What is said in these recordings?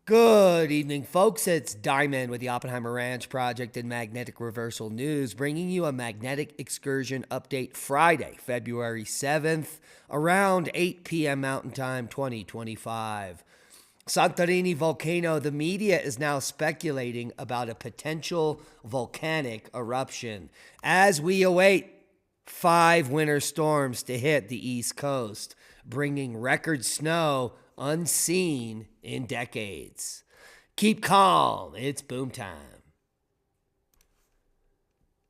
Good evening, folks. It's Diamond with the Oppenheimer Ranch Project and Magnetic Reversal News, bringing you a magnetic excursion update Friday, February 7th, around 8 p.m. Mountain Time 2025. Santorini volcano, the media is now speculating about a potential volcanic eruption as we await 5 winter storms to hit the East Coast, bringing record snow unseen in decades. Keep calm, it's boom time.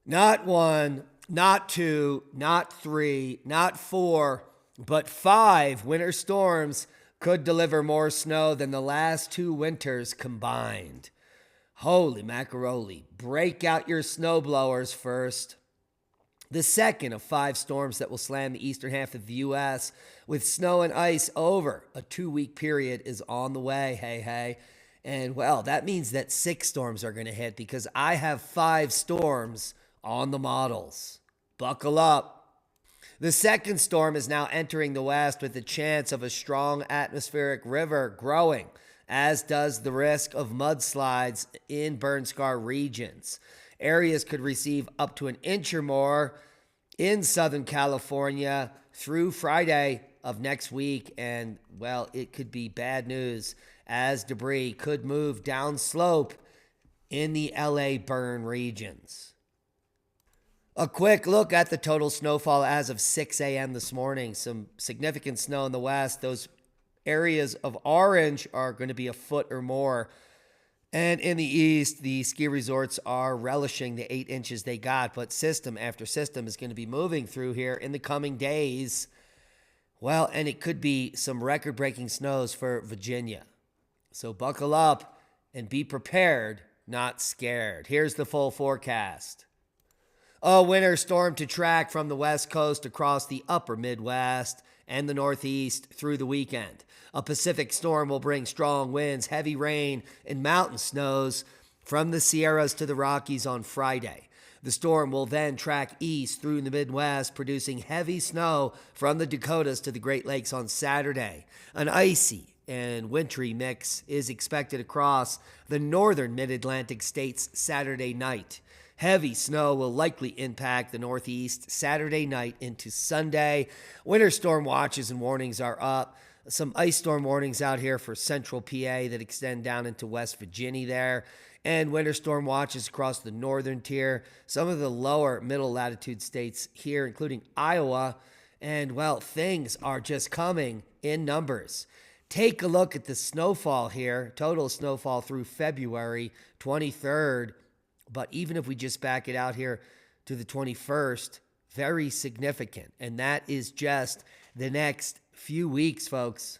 Not 1, not 2, not 3, not 4, but 5 winter storms could deliver more snow than the last 2 winters combined. Holy macaroni, break out your snowblowers first. The second of 5 storms that will slam the eastern half of the U.S. with snow and ice over a 2-week period is on the way, hey. And, well, that means that 6 storms are going to hit because I have 5 storms on the models. Buckle up. The second storm is now entering the west with the chance of a strong atmospheric river growing, as does the risk of mudslides in burn-scar regions. Areas could receive up to an inch or more in Southern California through Friday of next week. And, well, it could be bad news as debris could move downslope in the LA burn regions. A quick look at the total snowfall as of 6 a.m. this morning. Some significant snow in the west. Those areas of orange are going to be a foot or more. And in the east, the ski resorts are relishing the 8 inches they got, but system after system is going to be moving through here in the coming days. Well, and it could be some record-breaking snows for Virginia. So buckle up and be prepared, not scared. Here's the full forecast. A winter storm to track from the west coast across the upper Midwest and the Northeast through the weekend. A Pacific storm will bring strong winds, heavy rain, and mountain snows from the Sierras to the Rockies on Friday. The storm will then track east through the Midwest, producing heavy snow from the Dakotas to the Great Lakes on Saturday. An icy and wintry mix is expected across the northern mid-Atlantic states Saturday night. Heavy snow will likely impact the Northeast Saturday night into Sunday. Winter storm watches and warnings are up. Some ice storm warnings out here for central PA that extend down into West Virginia there. And winter storm watches across the northern tier. Some of the lower middle latitude states here, including Iowa. And, well, things are just coming in numbers. Take a look at the snowfall here. Total snowfall through February 23rd. But even if we just back it out here to the 21st, very significant. And that is just the next few weeks, folks.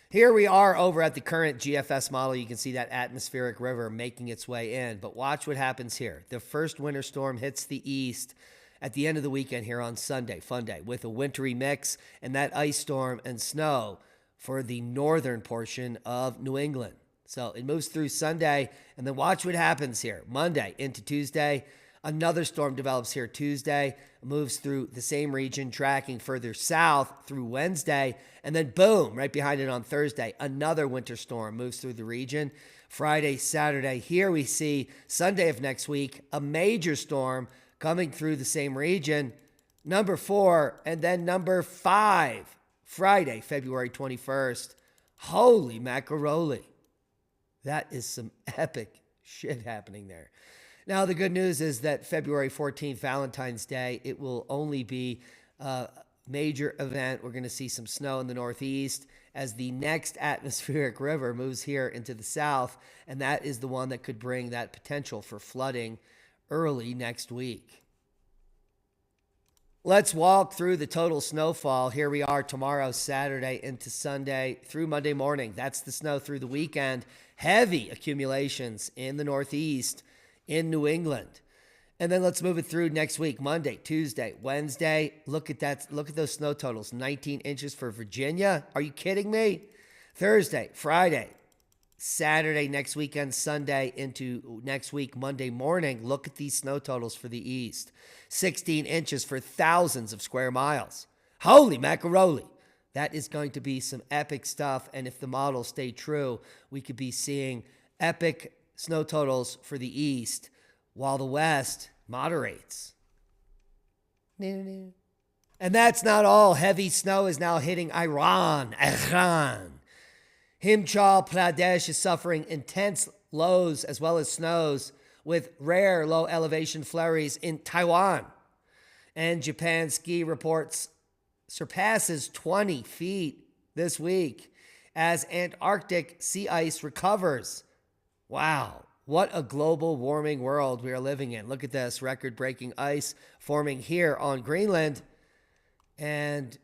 Here we are over at the current GFS model. You can see that atmospheric river making its way in. But watch what happens here. The first winter storm hits the east at the end of the weekend here on Sunday, fun day, with a wintry mix and that ice storm and snow for the northern portion of New England. So it moves through Sunday, and then watch what happens here. Monday into Tuesday, another storm develops here Tuesday, moves through the same region, tracking further south through Wednesday, and then boom, right behind it on Thursday, another winter storm moves through the region. Friday, Saturday, here we see Sunday of next week, a major storm coming through the same region, number 4, and then number 5, Friday, February 21st. Holy macaroni. That is some epic shit happening there. Now, the good news is that February 14th, Valentine's Day, it will only be a major event. We're going to see some snow in the Northeast as the next atmospheric river moves here into the south, and that is the one that could bring that potential for flooding early next week. Let's walk through the total snowfall. Here we are tomorrow, Saturday into Sunday through Monday morning. That's the snow through the weekend. Heavy accumulations in the Northeast, in New England. And then let's move it through next week, Monday, Tuesday, Wednesday. Look at that. Look at those snow totals. 19 inches for Virginia. Are you kidding me? Thursday, Friday, Saturday, next weekend, Sunday into next week, Monday morning. Look at these snow totals for the East. 16 inches for thousands of square miles. Holy macaroni. That is going to be some epic stuff. And if the models stay true, we could be seeing epic snow totals for the east while the west moderates. And that's not all. Heavy snow is now hitting Iran. Himachal Pradesh is suffering intense lows as well as snows with rare low elevation flurries in Taiwan. And Japan ski reports surpasses 20 feet this week as Antarctic sea ice recovers. Wow, what a global warming world we are living in. Look at this record-breaking ice forming here on Greenland. And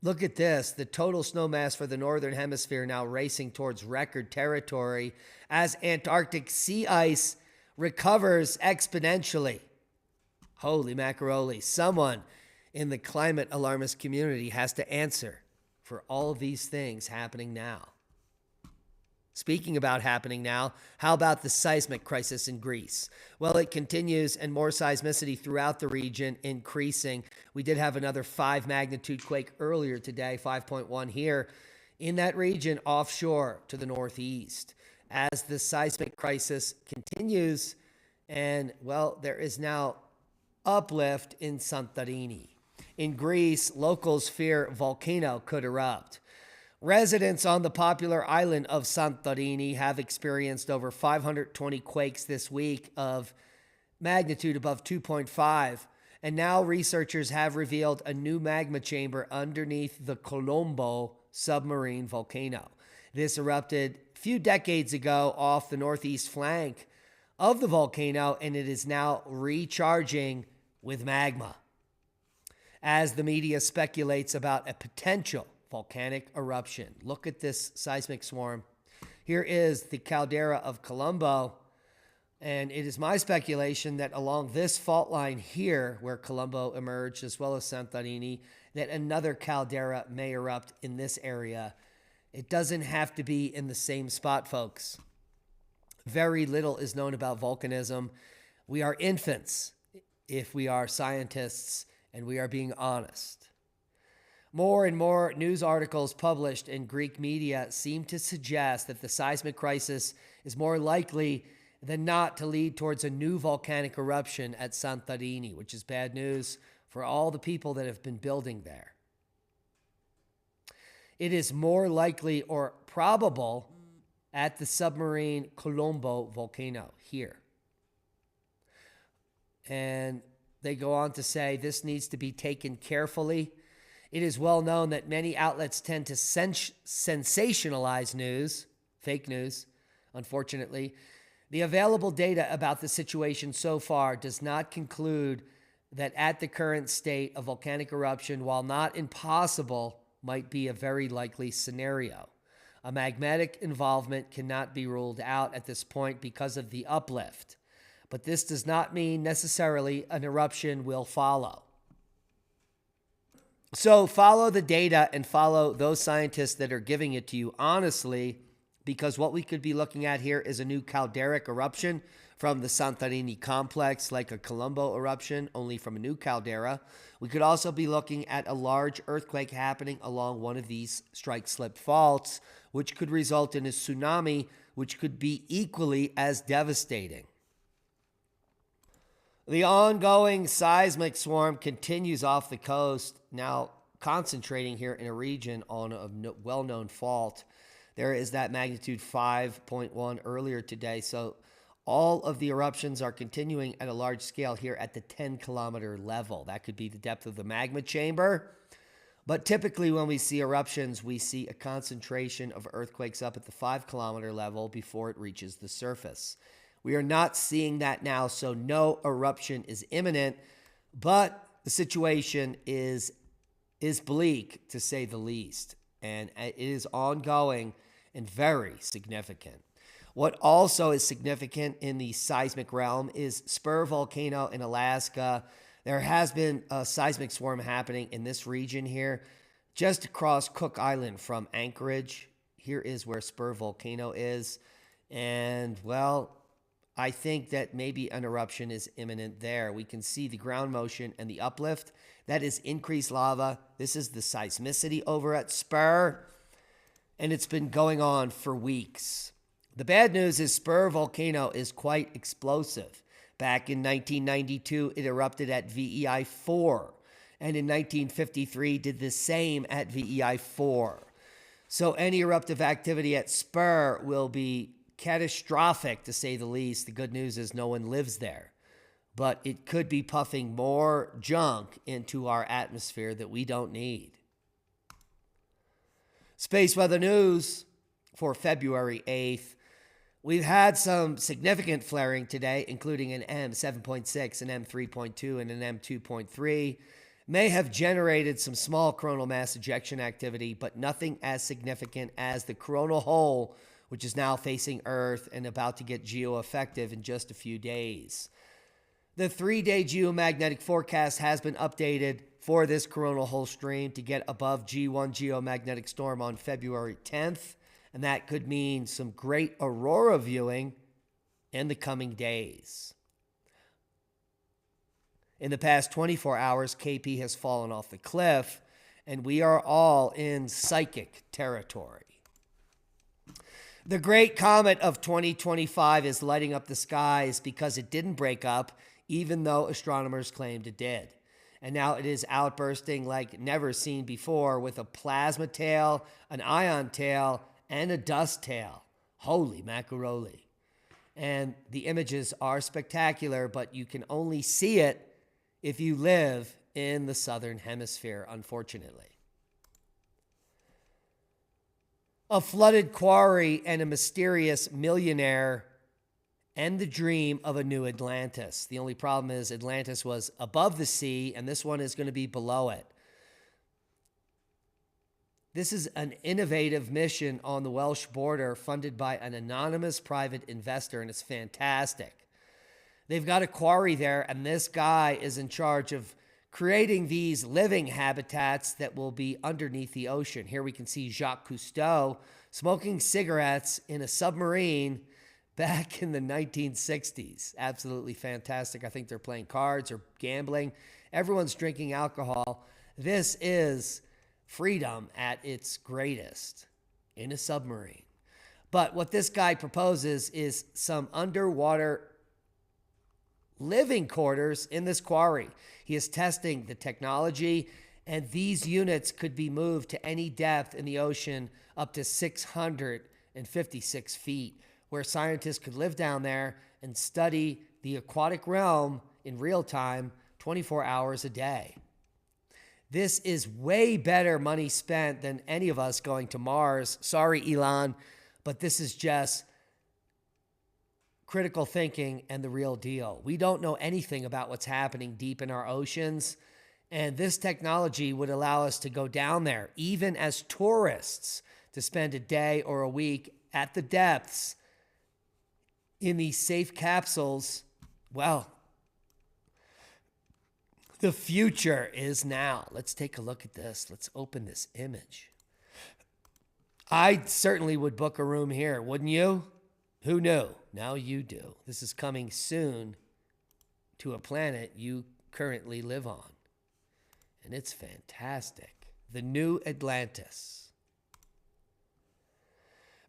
look at this, the total snow mass for the northern hemisphere now racing towards record territory as Antarctic sea ice recovers exponentially. Holy macaroni. Someone in the climate alarmist community has to answer for all of these things happening now. Speaking about happening now, how about the seismic crisis in Greece? Well, it continues, and more seismicity throughout the region increasing. We did have another 5 magnitude quake earlier today, 5.1 here in that region offshore to the northeast. As the seismic crisis continues, and well, there is now uplift in Santorini. In Greece, locals fear volcano could erupt. Residents on the popular island of Santorini have experienced over 520 quakes this week of magnitude above 2.5, and now researchers have revealed a new magma chamber underneath the Colombo submarine volcano. This erupted a few decades ago off the northeast flank of the volcano, and it is now recharging with magma as the media speculates about a potential volcanic eruption. Look at this seismic swarm. Here is the caldera of Colombo, and it is my speculation that along this fault line here, where Colombo emerged, as well as Santorini, that another caldera may erupt in this area. It doesn't have to be in the same spot, folks. Very little is known about volcanism. We are infants if we are scientists, and we are being honest. More and more news articles published in Greek media seem to suggest that the seismic crisis is more likely than not to lead towards a new volcanic eruption at Santorini, which is bad news for all the people that have been building there. It is more likely or probable at the submarine Colombo volcano here. And they go on to say this needs to be taken carefully. It is well known that many outlets tend to sensationalize news, fake news, unfortunately. The available data about the situation so far does not conclude that at the current state, a volcanic eruption, while not impossible, might be a very likely scenario. A magmatic involvement cannot be ruled out at this point because of the uplift. But this does not mean necessarily an eruption will follow. So follow the data and follow those scientists that are giving it to you honestly, because what we could be looking at here is a new calderic eruption from the Santorini complex, like a Colombo eruption, only from a new caldera. We could also be looking at a large earthquake happening along one of these strike-slip faults, which could result in a tsunami, which could be equally as devastating. The ongoing seismic swarm continues off the coast, now concentrating here in a region on a well-known fault. There is that magnitude 5.1 earlier today, so all of the eruptions are continuing at a large scale here at the 10-kilometer level. That could be the depth of the magma chamber. But typically when we see eruptions, we see a concentration of earthquakes up at the 5-kilometer level before it reaches the surface. We are not seeing that now, so no eruption is imminent, but the situation is bleak, to say the least, and it is ongoing and very significant. What also is significant in the seismic realm is Spurr volcano in Alaska. There has been a seismic swarm happening in this region here, just across Cook Island from Anchorage. Here is where Spurr volcano is, and well, I think that maybe an eruption is imminent there. We can see the ground motion and the uplift. That is increased lava. This is the seismicity over at Spurr, and it's been going on for weeks. The bad news is Spurr volcano is quite explosive. Back in 1992, it erupted at VEI 4, and in 1953 did the same at VEI 4. So any eruptive activity at Spurr will be catastrophic, to say the least. The good news is no one lives there. But it could be puffing more junk into our atmosphere that we don't need. Space weather news for February 8th. We've had some significant flaring today, including an M7.6, an M3.2, and an M2.3. May have generated some small coronal mass ejection activity, but nothing as significant as the coronal hole, which is now facing Earth and about to get geoeffective in just a few days. The 3-day geomagnetic forecast has been updated for this coronal hole stream to get above G1 geomagnetic storm on February 10th, and that could mean some great aurora viewing in the coming days. In the past 24 hours, KP has fallen off the cliff, and we are all in psychic territory. The great comet of 2025 is lighting up the skies because it didn't break up, even though astronomers claimed it did. And now it is outbursting like never seen before with a plasma tail, an ion tail, and a dust tail. Holy macaroni. And the images are spectacular, but you can only see it if you live in the southern hemisphere, unfortunately. A flooded quarry and a mysterious millionaire and the dream of a new Atlantis. The only problem is Atlantis was above the sea, and this one is going to be below it. This is an innovative mission on the Welsh border funded by an anonymous private investor, and it's fantastic. They've got a quarry there, and this guy is in charge of creating these living habitats that will be underneath the ocean. Here we can see Jacques Cousteau smoking cigarettes in a submarine back in the 1960s. Absolutely fantastic. I think they're playing cards or gambling. Everyone's drinking alcohol. This is freedom at its greatest in a submarine. But what this guy proposes is some underwater living quarters in this quarry. He is testing the technology, and these units could be moved to any depth in the ocean up to 656 feet, where scientists could live down there and study the aquatic realm in real time, 24 hours a day. This is way better money spent than any of us going to Mars. Sorry, Elon, but this is just critical thinking and the real deal. We don't know anything about what's happening deep in our oceans, and this technology would allow us to go down there, even as tourists, to spend a day or a week at the depths in these safe capsules. Well, the future is now. Let's take a look at this. Let's open this image. I certainly would book a room here, wouldn't you? Who knew? Now you do. This is coming soon to a planet you currently live on. And it's fantastic. The new Atlantis.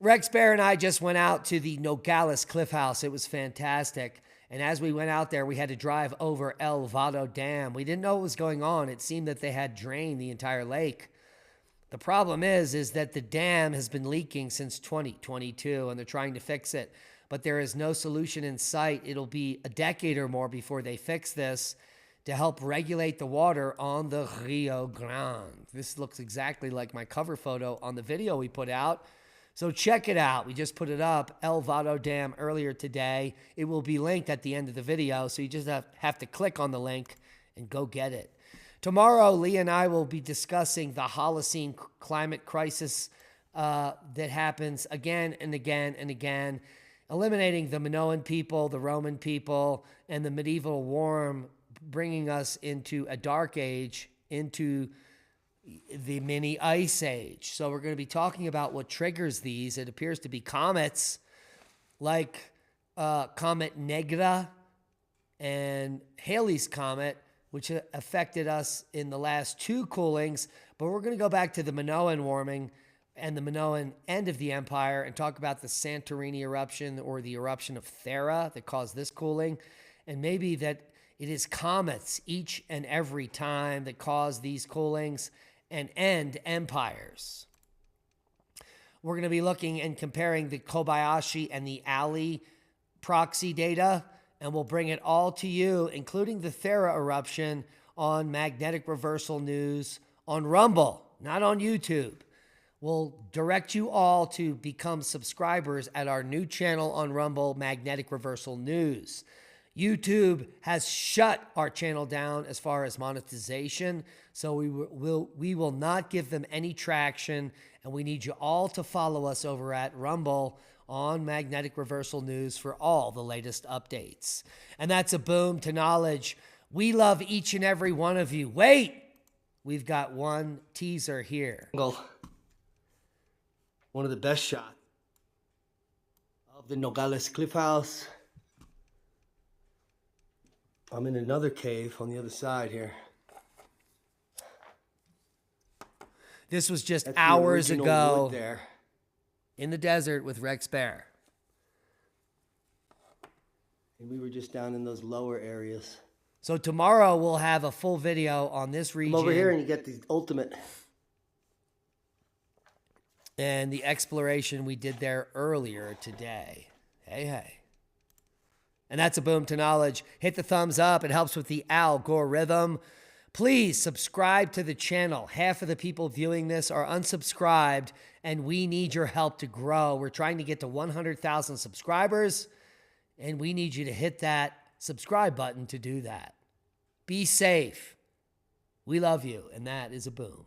Rex Bear and I just went out to the Nogales Cliff House. It was fantastic. And as we went out there, we had to drive over El Vado Dam. We didn't know what was going on. It seemed that they had drained the entire lake. The problem is that the dam has been leaking since 2022, and they're trying to fix it. But there is no solution in sight. It'll be a decade or more before they fix this to help regulate the water on the Rio Grande. This looks exactly like my cover photo on the video we put out. So check it out. We just put it up, El Vado Dam, earlier today. It will be linked at the end of the video, so you just have to click on the link and go get it. Tomorrow, Lee and I will be discussing the Holocene climate crisis that happens again and again and again, eliminating the Minoan people, the Roman people, and the medieval worm, bringing us into a dark age, into the mini ice age. So we're going to be talking about what triggers these. It appears to be comets like Comet Negra and Halley's Comet, which affected us in the last two coolings. But we're going to go back to the Minoan warming and the Minoan end of the empire and talk about the Santorini eruption or the eruption of Thera that caused this cooling. And maybe that it is comets each and every time that cause these coolings and end empires. We're going to be looking and comparing the Kobayashi and the Alley proxy data, and we'll bring it all to you, including the Thera eruption, on Magnetic Reversal News on Rumble, not on YouTube. We'll direct you all to become subscribers at our new channel on Rumble, Magnetic Reversal News. YouTube has shut our channel down as far as monetization, so we will not give them any traction, and we need you all to follow us over at Rumble on Magnetic Reversal News for all the latest updates. And that's a boom to knowledge. We love each and every one of you. Wait! We've got one teaser here. One of the best shots of the Nogales Cliff House. I'm in another cave on the other side here. This was just hours ago there in the desert with Rex Bear. And we were just down in those lower areas. So tomorrow we'll have a full video on this region. Come over here and you get the ultimate. And the exploration we did there earlier today. Hey. And that's a boom to knowledge. Hit the thumbs up. It helps with the algorithm. Please subscribe to the channel. Half of the people viewing this are unsubscribed, and we need your help to grow. We're trying to get to 100,000 subscribers, and we need you to hit that subscribe button to do that. Be safe. We love you, and that is a boom.